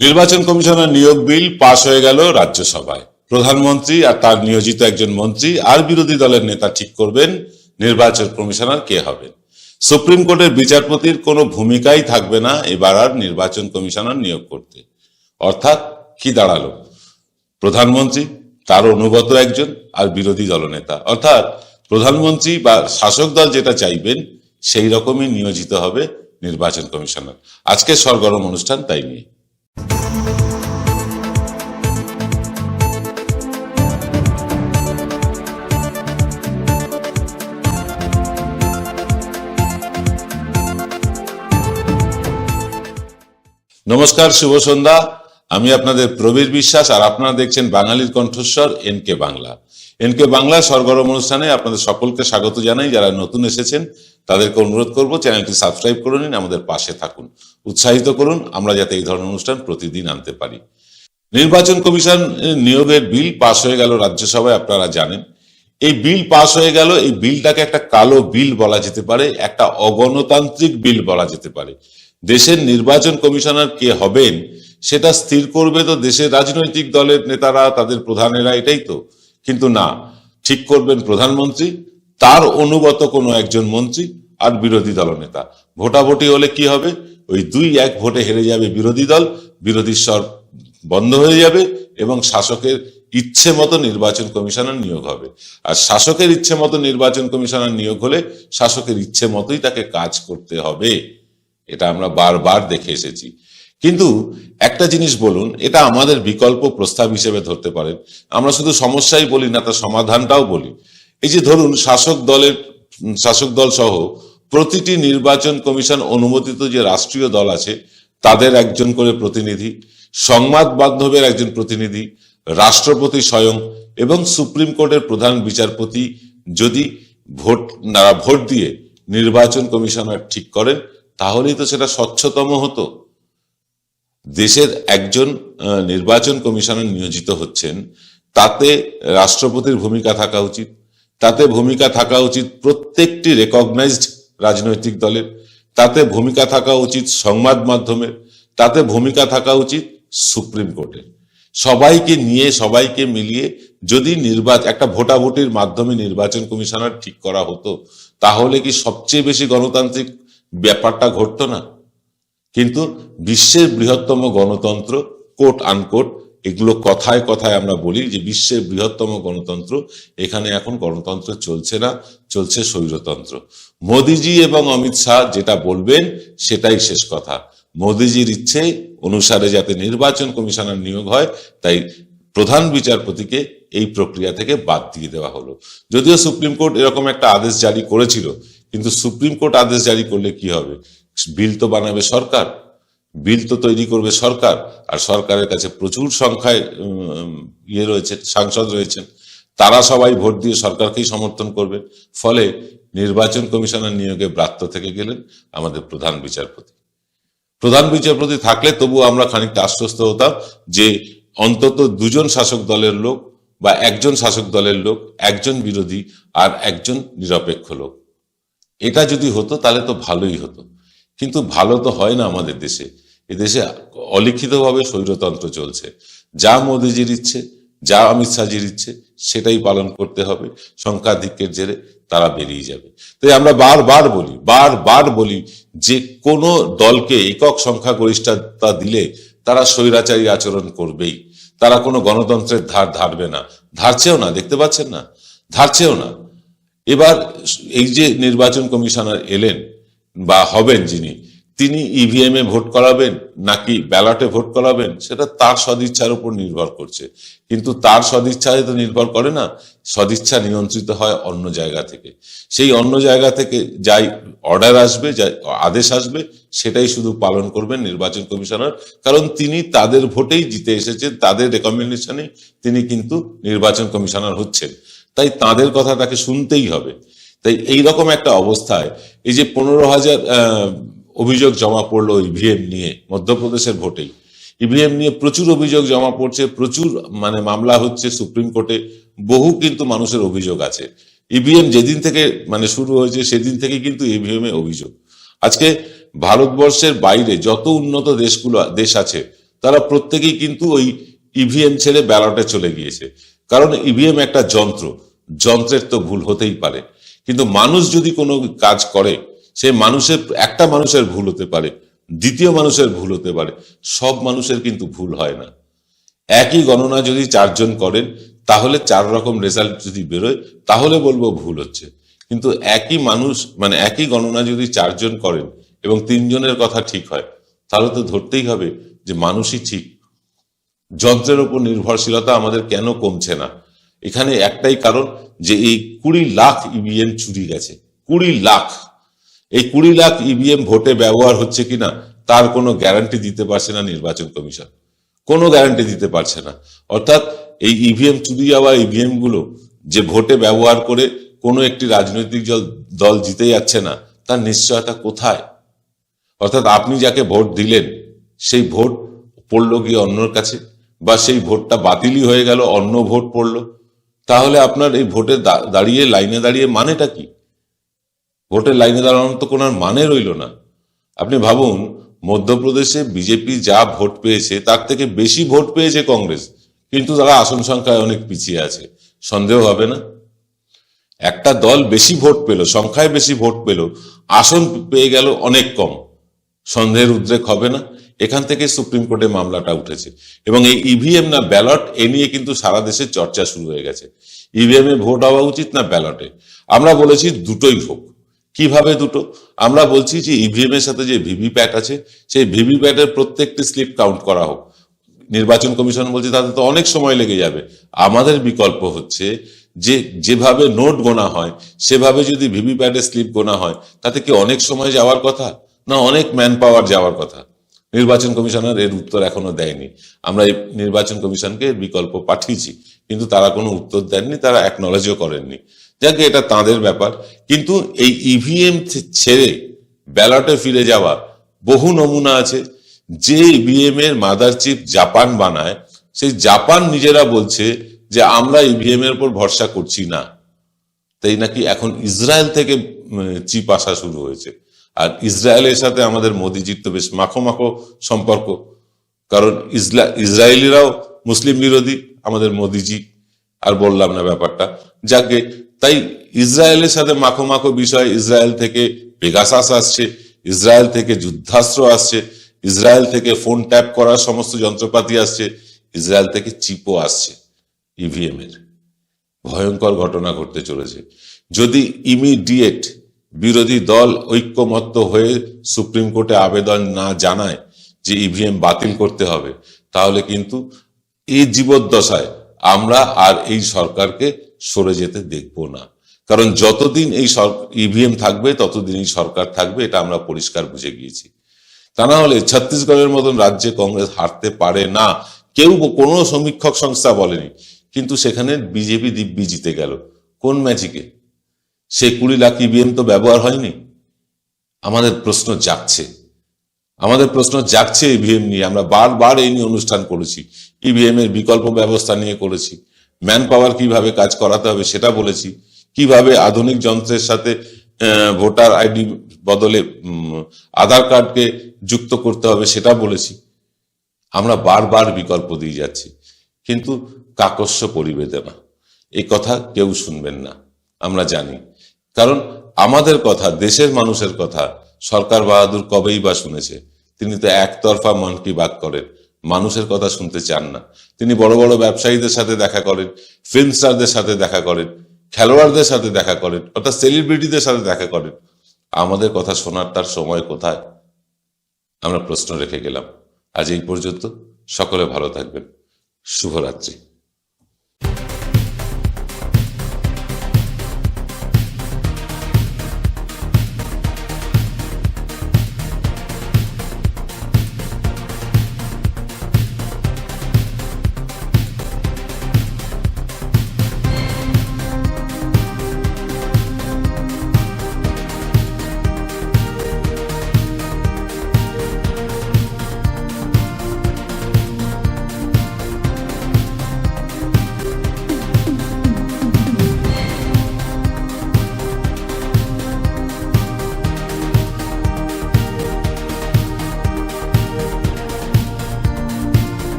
নির্বাচন কমিশনার নিয়োগ বিল পাশ হয়ে গেল রাজ্যসভায়। প্রধানমন্ত্রী আর তার নিয়োজিত একজন মন্ত্রী আর বিরোধী দলের নেতা ঠিক করবেন নির্বাচন কমিশনার কে হবেন। সুপ্রিম কোর্টের বিচারপতির কোনো ভূমিকাই থাকবে না এবার আর নির্বাচন কমিশনার নিয়োগ করতে। অর্থাৎ কি দাঁড়ালো? প্রধানমন্ত্রী, তার অনুগত একজন আর বিরোধী দলনেতা, অর্থাৎ প্রধানমন্ত্রী বা শাসক দল যেটা চাইবেন সেই রকমই নিয়োজিত হবে নির্বাচন কমিশনার। আজকের সরগরম অনুষ্ঠান তাই নিয়ে। নমস্কার, শুভ সন্ধ্যা। আমি আপনাদের প্রবীর বিশ্বাস আর আপনারা দেখছেন বাঙালির কণ্ঠস্বর এনকে বাংলা। এনকে বাংলা সরগরম অনুষ্ঠানে আপনাদের সকলকে স্বাগত জানাই। যারা নতুন এসেছেন তাদেরকে অনুরোধ করব চ্যানেলটি সাবস্ক্রাইব করে নিন, আমাদের পাশে থাকুন, উৎসাহিত করুন আমরা যাতে এই ধরনের অনুষ্ঠান প্রতিদিন আনতে পারি। নির্বাচন কমিশন নিয়োগের বিল পাশ হয়ে গেল রাজ্যসভায়, আপনারা জানেন। এই বিল পাশ হয়ে গেল। এই বিলটাকে একটা কালো বিল বলা যেতে পারে, একটা অগণতান্ত্রিক বিল বলা যেতে পারে। দেশের নির্বাচন কমিশনার কে হবেন সেটা স্থির করবে তো দেশের রাজনৈতিক দলের নেতারা, তাদের প্রধানেরা, এটাই তো। কিন্তু না, ঠিক করবেন প্রধানমন্ত্রী, তার অনুগত কোনো একজন মন্ত্রী আর বিরোধী দলনেতা। ভোটাভুটি হলে কি হবে? ওই 2-1 ভোটে হেরে যাবে বিরোধী দল, বিরোধী স্বর বন্ধ হয়ে যাবে এবং শাসকের ইচ্ছে মতো নির্বাচন কমিশনার নিয়োগ হবে। আর শাসকের ইচ্ছে মতো নির্বাচন কমিশনার নিয়োগ হলে শাসকের ইচ্ছে মতোই তাকে কাজ করতে হবে। এটা আমরা বারবার দেখে এসেছি। কিন্তু একটা জিনিস বলুন, এটা আমাদের বিকল্প প্রস্তাব হিসেবে ধরতে পারেন। আমরা শুধু সমস্যাই বলি না, তার সমাধানটাও বলি। এই যে ধরুন, শাসক দল সহ প্রতিটি নির্বাচন কমিশন অনুমোদিত যে রাষ্ট্রীয় দল আছে তাদের একজন করে প্রতিনিধি, সংবাদ মাধ্যমের একজন প্রতিনিধি, রাষ্ট্রপতি স্বয়ং এবং সুপ্রিম কোর্টের প্রধান বিচারপতি যদি ভোট দিয়ে নির্বাচন কমিশনার ঠিক করেন তাহলেই তো সেটা স্বচ্ছতম হতো। দেশের একজন নির্বাচন কমিশনার নিয়োজিত হচ্ছেন, তাতে রাষ্ট্রপতির ভূমিকা থাকা উচিত, তাতে ভূমিকা থাকা উচিত প্রত্যেকটি রেকগনাইজড রাজনৈতিক দলের, তাতে ভূমিকা থাকা উচিত সংবাদ মাধ্যমের, তাতে ভূমিকা থাকা উচিত সুপ্রিম কোর্টের। সবাইকে নিয়ে, সবাইকে মিলিয়ে যদি একটা ভোটাভুটির মাধ্যমে নির্বাচন কমিশনার ঠিক করা হতো তাহলে কি সবচেয়ে বেশি গণতান্ত্রিক ব্যাপারটা ঘটতো না? কিন্তু বিশ্বের বৃহত্তম গণতন্ত্র, কোট আনকোট, এগুলো কথায় কথায় আমরা বলি যে বিশ্বের বৃহত্তম গণতন্ত্র, এখানে এখন গণতন্ত্র চলছে না, চলছে স্বৈরতন্ত্র। মোদিজি এবং অমিত শাহ যেটা বলবেন সেটাই শেষ কথা। মোদিজির ইচ্ছে অনুসারে যাতে নির্বাচন কমিশনার নিয়োগ হয়, তাই প্রধান বিচারপতিকে এই প্রক্রিয়া থেকে বাদ দিয়ে দেওয়া হলো। যদিও সুপ্রিম কোর্ট এরকম একটা আদেশ জারি করেছিল, কিন্তু সুপ্রিম কোর্ট আদেশ জারি করলে কি হবে? বিল তো বানাবে সরকার, বিল তো তৈরি করবে সরকার, আর সরকারের কাছে প্রচুর সংখ্যায় সাংসদ রয়েছেন, তারা সবাই ভোট দিয়ে সরকারকেই সমর্থন করবেন। ফলে নির্বাচন কমিশনার নিয়োগে ব্রাত্য থেকে গেলেন আমাদের প্রধান বিচারপতি। প্রধান বিচারপতি থাকলে তবু আমরা খানিকটা আশ্বস্ত হতাম যে অন্তত দুজন শাসক দলের লোক বা একজন শাসক দলের লোক, একজন বিরোধী আর একজন নিরপেক্ষ লোক, এটা যদি হতো তাহলে তো ভালোই হতো। কিন্তু ভালো তো হয় না আমাদের দেশে। এদেশে অলিখিতভাবে স্বৈরতন্ত্র চলছে। যা মোদিজির ইচ্ছে, যা অমিত শাহজির ইচ্ছে সেটাই পালন করতে হবে। সংখ্যাধিক্যের জেরে তারা বেরিয়ে যাবে। তাই আমরা বারবার বলি যে কোনো দলকে একক সংখ্যাগরিষ্ঠতা দিলে তারা স্বৈরাচারী আচরণ করবেই। তারা কোনো গণতন্ত্রের ধার ধারবে না, ধারছেও না, দেখতে পাচ্ছেন না, ধারছেও না। এবার এই যে নির্বাচন কমিশনার এলেন বা হবেন যিনি, তিনি ইভিএম এ ভোট করাবেন নাকি ব্যালটে ভোট করাবেন সেটা তার সদিচ্ছার উপর নির্ভর করছে। কিন্তু তার সদিচ্ছায় তো নির্ভর করে না, সদিচ্ছা নিয়ন্ত্রিত হয় অন্য জায়গা থেকে। সেই অন্য জায়গা থেকে যাই অর্ডার আসবে, যাই আদেশ আসবে, সেটাই শুধু পালন করবেন নির্বাচন কমিশনার। কারণ তিনি তাদের ভোটেই জিতে এসেছেন, তাদের রেকমেন্ডেশনে তিনি কিন্তু নির্বাচন কমিশনার হচ্ছেন, তাই তাদের কথা তাকে শুনতেই হবে। তাই এইরকম একটা অবস্থায় এই যে 15,000 অভিযোগ জমা পড়লো ইভিএম নিয়ে, মধ্যপ্রদেশের ভোটেই ইভিএম নিয়ে প্রচুর অভিযোগ জমা পড়ছে, প্রচুর মামলা হচ্ছে সুপ্রিম কোর্টে, বহু কিন্তু মানুষের অভিযোগ আছে। ইভিএম যেদিন থেকে শুরু হয়েছে সেদিন থেকে কিন্তু ইভিএম এ অভিযোগ। আজকে ভারতবর্ষের বাইরে যত উন্নত দেশ আছে তারা প্রত্যেকেই কিন্তু ওই ইভিএম ছেড়ে ব্যালটে চলে গিয়েছে। কারণ ইভিএম একটা যন্ত্র, যন্ত্রের তো ভুল হতেই পারে, কিন্তু মানুষ যদি কোনো কাজ করে, সে একটা মানুষের ভুল হতে পারে, দ্বিতীয় মানুষের ভুল হতে পারে, সব মানুষের কিন্তু ভুল হয় না। একই গণনা যদি 4 জন করেন, তাহলে 4 রকম রেজাল্ট যদি বেরোয়, তাহলে বলবো ভুল হচ্ছে। কিন্তু একই মানুষ, মানে একই গণনা যদি 4 জন করেন এবং 3 জনের কথা ঠিক হয়, তাহলে তো ধরতেই হবে যে মানুষই ঠিক। যন্ত্রের উপর নির্ভরশীলতা আমাদের কেন কমছে না? এখানে একটাই কারণ, যে এই 20 লাখ ইভিএম চুরি গেছে। 20 লাখ। এই 20 লাখ ইভিএম ভোটে ব্যবহার হচ্ছে কিনা তার কোনো গ্যারান্টি দিতে পারছে না নির্বাচন কমিশন, কোনো গ্যারান্টি দিতে পারছে না। অর্থাৎ এই ইভিএম চুরি যাওয়া ইভিএম গুলো যে ভোটে ব্যবহার করে কোনো একটি রাজনৈতিক দল জিতে যাচ্ছে না, তার নিশ্চয়তা কোথায়? অর্থাৎ আপনি যাকে ভোট দিলেন, সেই ভোট পড়লো গিয়ে অন্যর কাছে, বা সেই ভোটটা বাতিলই হয়ে গেল, অন্য ভোট পড়লো, তাহলে আপনার এই ভোটে দাঁড়িয়ে, লাইনে দাঁড়িয়ে মানেটা কি? ভোটের লাইনে দাঁড়ানোর তো কোনো মানে রইল না। আপনি ভাবুন, মধ্যপ্রদেশে বিজেপি যা ভোট পেয়েছে তার থেকে বেশি ভোট পেয়েছে কংগ্রেস, কিন্তু তারা আসন সংখ্যায় অনেক পিছিয়ে আছে। সন্দেহ হবে না? একটা দল বেশি ভোট পেল, সংখ্যায় বেশি ভোট পেল, আসন পেয়ে গেল অনেক কম, সন্দেহের উদ্রেক হবে না? এখান থেকে সুপ্রিম কোর্টে মামলাটা উঠেছে। এবং এই ইভিএম না ব্যালট, এ নিয়ে কিন্তু সারা দেশে চর্চা শুরু হয়ে গেছে। ইভিএম এ ভোট হওয়া উচিত না ব্যালটে? আমরা বলেছি দুটোই হোক। কিভাবে দুটো? আমরা বলছি যে ইভিএম এর সাথে যে ভিভিপ্যাট আছে, সেই ভিভিপ্যাটের প্রত্যেকটি স্লিপ কাউন্ট করা হোক। নির্বাচন কমিশন বলছে তাতে তো অনেক সময় লেগে যাবে। আমাদের বিকল্প হচ্ছে যে যেভাবে নোট গোনা হয়, সেভাবে যদি ভিভিপ্যাটের স্লিপ গোনা হয়, তাতে কি অনেক সময় যাওয়ার কথা? না অনেক ম্যান পাওয়ার যাওয়ার কথা? নির্বাচন কমিশনার এর উত্তর এখনো দেয়নি। আমরা এই নির্বাচন কমিশনকে বিকল্প পাঠিয়েছি, কিন্তু তারা কোনো উত্তর দেননি, তারা অ্যাকনলেজও করেননি। যাকে এটা তাদের ব্যাপার। কিন্তু এই ইভিএম ছেড়ে ব্যালটে ফিরে যাওয়া বহু নমুনা আছে। যে ইভিএম এর মাদার চিপ জাপান বানায়, সেই জাপান নিজেরা বলছে যে আমরা ইভিএম এর উপর ভরসা করছি না। তাই নাকি এখন ইসরায়েল থেকে চিপ আসা শুরু হয়েছে। আর ইসরায়েলের সাথে আমাদের মোদিজির তো বেশ মাখো মাখো সম্পর্ক, কারণ ইসরায়েলিরাও মুসলিম বিরোধী, আমাদের মোদিজি আর বললাম না ব্যাপারটা। যাকে তাই ইসরায়েলের সাথে মাখো মাখো বিষয়, ইসরায়েল থেকে পেগাসাস আসছে, ইসরায়েল থেকে যুদ্ধাস্ত্র আসছে, ইসরায়েল থেকে ফোন ট্যাপ করার সমস্ত যন্ত্রপাতি আসছে, ইসরায়েল থেকে চিপও আসছে ইভিএম এর। ভয়ঙ্কর ঘটনা ঘটতে চলেছে। যদি ইমিডিয়েট বিরোধী দল ঐক্যমত্য হয়ে সুপ্রিম কোর্টে আবেদন না জানায় যে ইভিএম বাতিল করতে হবে, তাহলে কিন্তু এই জীবদ্দশায় আমরা আর এই সরকারকে সরে যেতে দেখব না। কারণ যতদিন এই ইভিএম থাকবে, ততদিন এই সরকার থাকবে, এটা আমরা পরিষ্কার বুঝে গিয়েছি। তা না হলে ছত্তিশগড়ের মতন রাজ্যে কংগ্রেস হারতে পারে না। কেউ, কোনো সমীক্ষক সংস্থা বলেনি, কিন্তু সেখানে বিজেপি দিব্যি জিতে গেল। কোন ম্যাজিকে? সে 20 লাখ ইভিএম তো ব্যবহার হয়নি। আমাদের প্রশ্ন জাগছে ইভিএম নিয়ে। আমরা বারবার এই নিয়ে অনুষ্ঠান করেছি, ইভিএম এর বিকল্প ব্যবস্থা নিয়ে করেছি, ম্যান পাওয়ার কিভাবে কাজ করাতে হবে সেটা বলেছি, কিভাবে আধুনিক যন্ত্রের সাথে ভোটার আইডি বদলে আধার কার্ডকে যুক্ত করতে হবে সেটা বলেছি। আমরা বারবার বিকল্প দিয়ে যাচ্ছি, কিন্তু কাকস্য পরিবেদনা, এই কথা কেউ শুনবেন না, আমরা জানি। কারণ আমাদের কথা, দেশের মানুষের কথা সরকার বাহাদুর কবেই বা শুনেছে? তিনি তো একতরফা মন কি বাত করেন, মানুষের কথা শুনতে চান না। তিনি বড় বড় ব্যবসায়ীদের সাথে দেখা করেন, ফিল্ম স্টারদের সাথে দেখা করেন, খেলোয়াড়দের সাথে দেখা করেন, অর্থাৎ সেলিব্রিটিদের সাথে দেখা করেন। আমাদের কথা শোনার তার সময় কোথায়? আমরা প্রশ্ন রেখে গেলাম। আজ এই পর্যন্ত। সকলে ভালো থাকবেন। শুভরাত্রি।